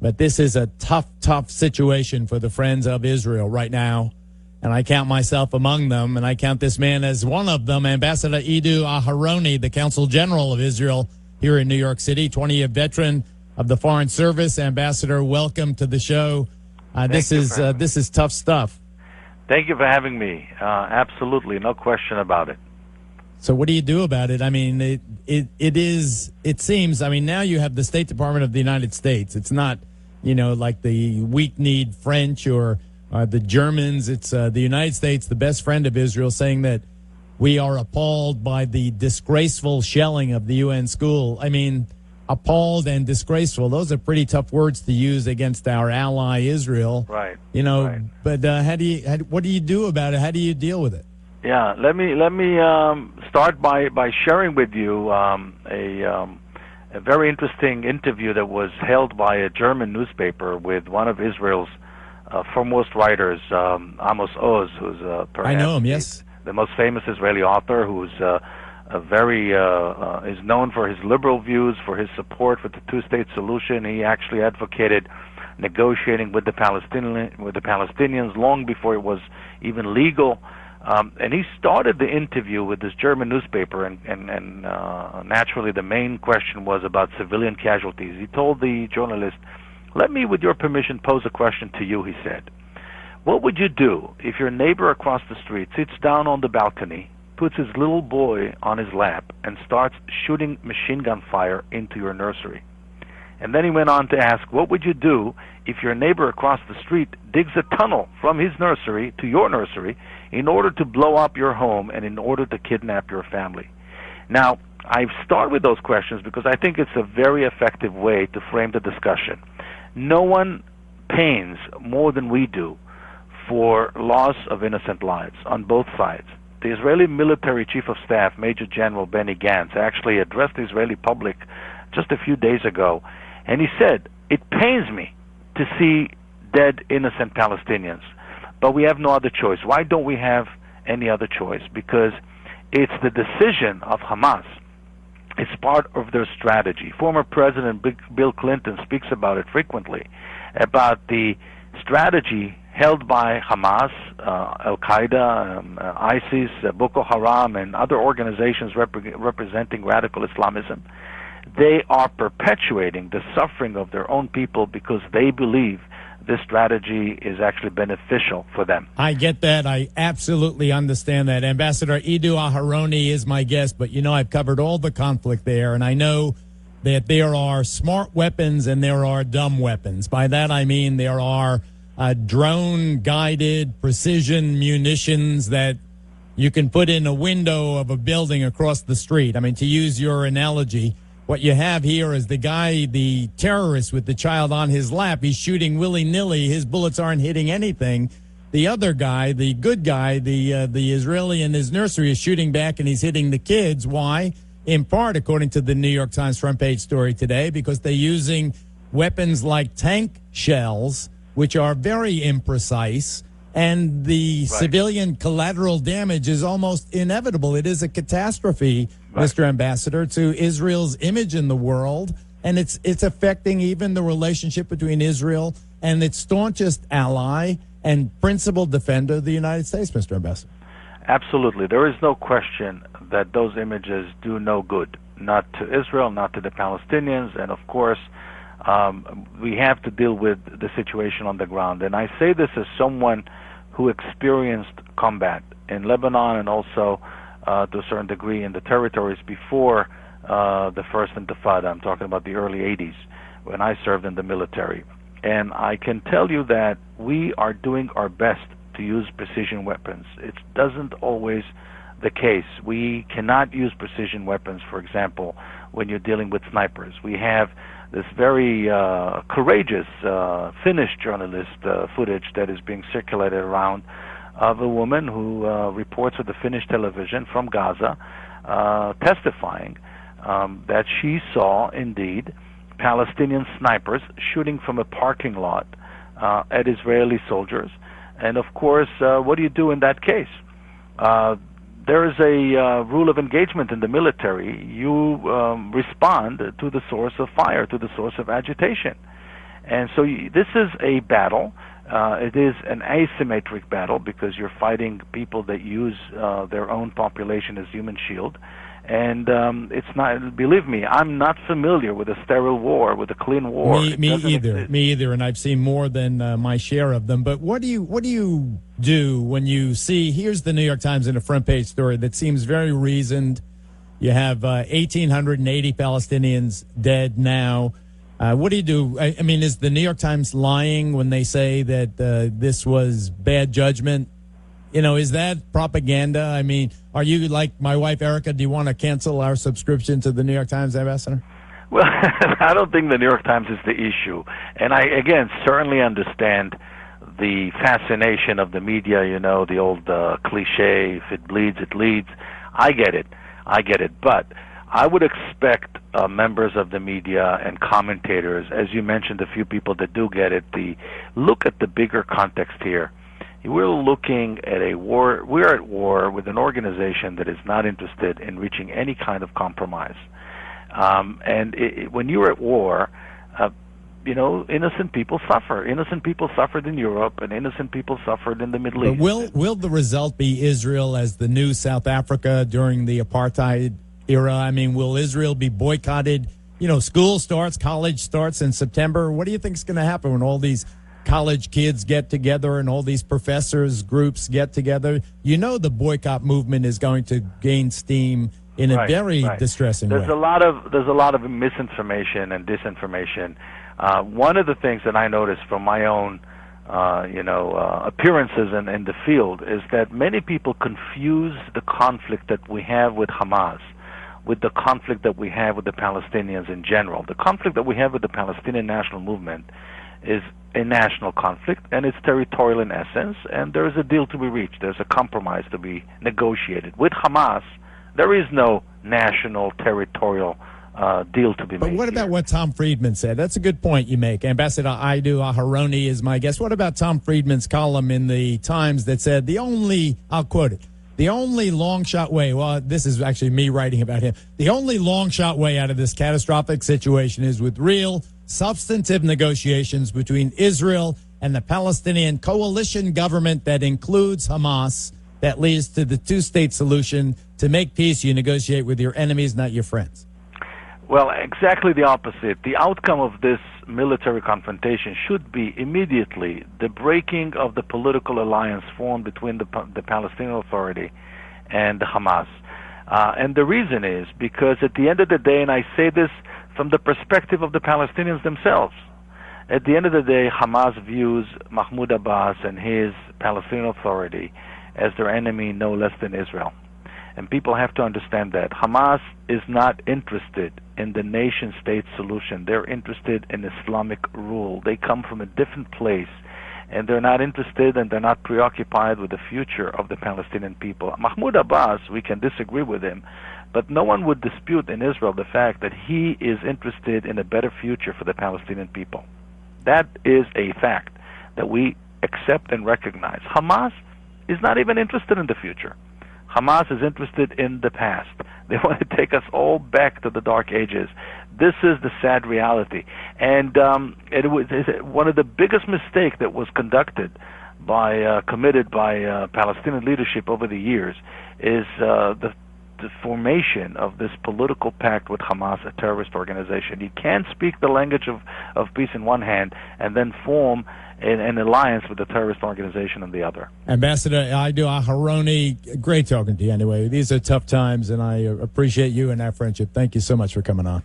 But this is a tough situation for the friends of Israel right now. And I count myself among them, and I count this man as one of them, Ambassador Edu Aharoni, the Consul General of Israel here in New York City, 20-year veteran of the Foreign Service. Ambassador, welcome to the show. This is tough stuff. Thank you for having me. Absolutely, no question about it. So what do you do about it? I mean, it seems, I mean, now you have the State Department of the United States. It's not, like the weak-kneed French or the Germans. It's the United States, the best friend of Israel, saying that we are appalled by the disgraceful shelling of the UN school. I mean, appalled and disgraceful. Those are pretty tough words to use against our ally Israel. Right. Right. But what do you do about it? How do you deal with it? Yeah, let me start by sharing with you a very interesting interview that was held by a German newspaper with one of Israel's foremost writers, Amos Oz, who's perhaps I know him. Yes, the most famous Israeli author, who's is known for his liberal views, for his support for the two-state solution. He actually advocated negotiating with the Palestinians long before it was even legal. And he started the interview with this German newspaper, and naturally the main question was about civilian casualties. He told the journalist, "Let me, with your permission, pose a question to you," he said. "What would you do if your neighbor across the street sits down on the balcony, puts his little boy on his lap, and starts shooting machine gun fire into your nursery?" And then he went on to ask, "What would you do if your neighbor across the street digs a tunnel from his nursery to your nursery in order to blow up your home and in order to kidnap your family?" Now, I start with those questions because I think it's a very effective way to frame the discussion. No one pains more than we do for loss of innocent lives on both sides. The Israeli military chief of staff, Major General Benny Gantz, actually addressed the Israeli public just a few days ago, and he said, "It pains me to see dead innocent Palestinians, but we have no other choice." Why don't we have any other choice? Because it's the decision of Hamas. It's part of their strategy. Former President Bill Clinton speaks about it frequently, about the strategy held by Hamas, Al-Qaeda, ISIS, Boko Haram, and other organizations representing radical Islamism. They are perpetuating the suffering of their own people because they believe this strategy is actually beneficial for them. I get that. I absolutely understand that. Ambassador Edu Aharoni is my guest, but I've covered all the conflict there, and I know that there are smart weapons and there are dumb weapons. By that I mean there are drone-guided precision munitions that you can put in a window of a building across the street. I mean, to use your analogy, what you have here is the terrorist with the child on his lap. He's shooting willy-nilly. His bullets aren't hitting anything. The other guy, the good guy, the Israeli in his nursery is shooting back, and he's hitting the kids. Why? In part, according to the New York Times front page story today, because they're using weapons like tank shells, which are very imprecise, and the civilian collateral damage is almost inevitable. It is a catastrophe, Mr. Ambassador, to Israel's image in the world, and it's affecting even the relationship between Israel and its staunchest ally and principal defender, the United States, Mr. Ambassador. Absolutely. There is no question that those images do no good, not to Israel, not to the Palestinians, and of course, we have to deal with the situation on the ground. And I say this as someone who experienced combat in Lebanon and also to a certain degree in the territories before the first Intifada. I'm talking about the early 80s when I served in the military. And I can tell you that we are doing our best to use precision weapons. It doesn't always the case. We cannot use precision weapons, for example, when you're dealing with snipers. We have this very courageous Finnish journalist footage that is being circulated around of a woman who reports with the Finnish television from Gaza, testifying that she saw, indeed, Palestinian snipers shooting from a parking lot at Israeli soldiers. And, of course, what do you do in that case? There is a rule of engagement in the military. You respond to the source of fire, to the source of agitation. And so this is a battle. It is an asymmetric battle because you're fighting people that use their own population as human shield. And it's not, believe me, I'm not familiar with a sterile war, with a clean war. Me either. And I've seen more than my share of them. But what do you do when you see, here's the New York Times in a front page story that seems very reasoned. You have 1,880 Palestinians dead now. What do you do? I mean, is the New York Times lying when they say that this was bad judgment? You know, is that propaganda? I mean, are you like my wife, Erica? Do you want to cancel our subscription to the New York Times, Ambassador? Well, I don't think the New York Times is the issue. And I, again, certainly understand the fascination of the media, you know, the old cliche, if it bleeds, it leads. I get it. But I would expect members of the media and commentators, as you mentioned, a few people that do get it, look at the bigger context here. We're looking at a war. We're at war with an organization that is not interested in reaching any kind of compromise. When you're at war, you know, innocent people suffer. Innocent people suffered in Europe, and innocent people suffered in the Middle East. Will the result be Israel as the new South Africa during the apartheid era? I mean, will Israel be boycotted? You know, school starts, college starts in September. What do you think is going to happen when all these college kids get together and all these professors groups get together? You know, the boycott movement is going to gain steam in a very distressing way. There's a lot of misinformation and disinformation. One of the things that I noticed from my own appearances in the field is that many people confuse the conflict that we have with Hamas with the conflict that we have with the Palestinians in general. The conflict that we have with the Palestinian national movement is a national conflict, and it's territorial in essence, and there is a deal to be reached. There's a compromise to be negotiated. With Hamas, there is no national territorial deal to be made. But what about what Tom Friedman said? That's a good point you make. Ambassador Aharoni is my guest. What about Tom Friedman's column in the Times that said I'll quote it, the only long shot way, well, this is actually me writing about him, the only long shot way out of this catastrophic situation is with real substantive negotiations between Israel and the Palestinian coalition government that includes Hamas, that leads to the two-state solution. To make peace, you negotiate with your enemies, not your friends. Well, exactly the opposite. The outcome of this military confrontation should be immediately the breaking of the political alliance formed between the Palestinian Authority and the Hamas. And the reason is because at the end of the day, and I say this from the perspective of the Palestinians themselves, at the end of the day, Hamas views Mahmoud Abbas and his Palestinian Authority as their enemy no less than Israel. And people have to understand that. Hamas is not interested in the nation-state solution. They're interested in Islamic rule. They come from a different place, and they're not interested and they're not preoccupied with the future of the Palestinian people. Mahmoud Abbas, we can disagree with him, but no one would dispute in Israel the fact that he is interested in a better future for the Palestinian people. That is a fact that we accept and recognize. Hamas is not even interested in the future. Hamas is interested in the past. They want to take us all back to the Dark Ages. This is the sad reality. And it was one of the biggest mistakes that was committed by Palestinian leadership over the years is the formation of this political pact with Hamas, a terrorist organization. You can't speak the language of peace in one hand and then form an alliance with a terrorist organization on the other. Ambassador Aharoni, great talking to you anyway. These are tough times, and I appreciate you and our friendship. Thank you so much for coming on.